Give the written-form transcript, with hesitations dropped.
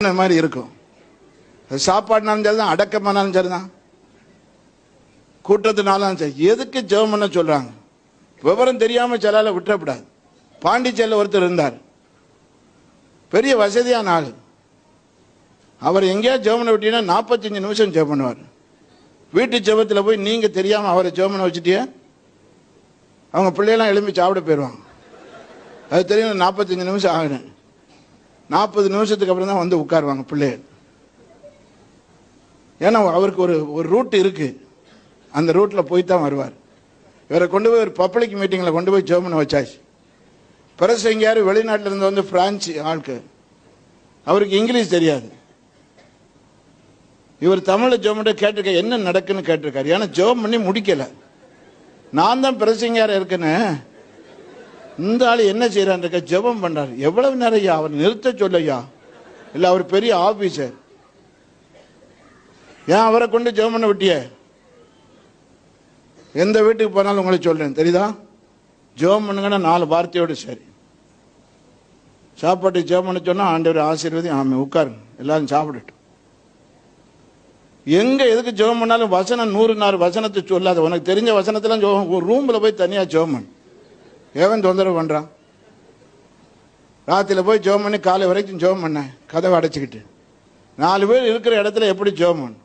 மாதிரி இருக்கும். சாப்பாடுனாலும் சரிதான், அடக்கமானாலும் சரிதான், கூட்டத்தினாலும் சரி. எதுக்கு ஜெபம் பண்ண சொல்றாங்க? விவரம் தெரியாம சிலால விட்டுறப்படாது. பாண்டிச்சேரியில் ஒருத்தர் இருந்தார், பெரிய வசதியான ஆள். அவர் எங்கேயா ஜெபம் பண்ண விட்டீங்கன்னா 45 நிமிஷம் ஜெபம் பண்ணுவார். வீட்டு ஜெபத்தில் போய் நீங்க தெரியாம அவரை ஜெபம் பண்ண வச்சுட்டிய அவங்க பிள்ளையெல்லாம் எழும்பி சாப்பிட போயிடுவாங்க. அது தெரியும். 45 நிமிஷம் ஆகணும். 40 நிமிஷத்துக்கு அப்புறம் தான் வந்து உட்காருவாங்க பிள்ளைகள். ஏன்னா அவருக்கு ஒரு ரூட் இருக்கு, அந்த ரூட்ல போய் தான் வருவார். இவரை கொண்டு போய் ஒரு பப்ளிக் மீட்டிங்ல கொண்டு போய் ஜெபம் பண்ண வச்சாச்சு. பிறகு எங்கேயாரு வெளிநாட்டில் இருந்து வந்து பிரான்ஸ் ஆளுக்கு, அவருக்கு இங்கிலீஷ் தெரியாது. இவர் தமிழில் ஜெபம் பண்ணி கேட்டிருக்க என்ன நடக்குன்னு கேட்டிருக்காரு. ஏன்னா ஜெபம் பண்ணி முடிக்கல. நான் தான் பிரசங்கியார இருக்குன்னு இந்த ஆள் என்ன செய்யறான் இருக்க, ஜெபம் பண்றாரு. எவ்வளவு நேரம் ஐயா, அவர் நிறுத்த சொல்லையா, இல்ல அவர் பெரிய ஆபீசர், ஏன் அவரை கொண்டு ஜெபம் பண்ண விட்டிய? எந்த வீட்டுக்கு போனாலும் உங்களை சொல்றேன் தெரியுதா, ஜெபம் பண்ணுங்கன்னா 4 வார்த்தையோடு சரி. சாப்பாட்டுக்கு ஜெபம் பண்ண சொன்னா ஆண்டவர் ஆசீர்வதி, ஆமே உட்காருங்க எல்லாரும் சாப்பிடட்டும். எங்க எதுக்கு ஜெபம் பண்ணாலும் வசனம் 100 வசனத்தை சொல்லாத, உனக்கு தெரிஞ்ச வசனத்தெல்லாம் ஒரு ரூம்ல போய் தனியா ஜெபம் பண்ணு. ஏவன் தொந்தரவு பண்றான்? ராத்திரில போய் ஜெபம் பண்ணி காலை வரைக்கும் ஜெபம் பண்ண, கதவை அடைச்சிக்கிட்டு 4 பேர் இருக்கிற இடத்துல எப்படி ஜெபம் பண்ணு?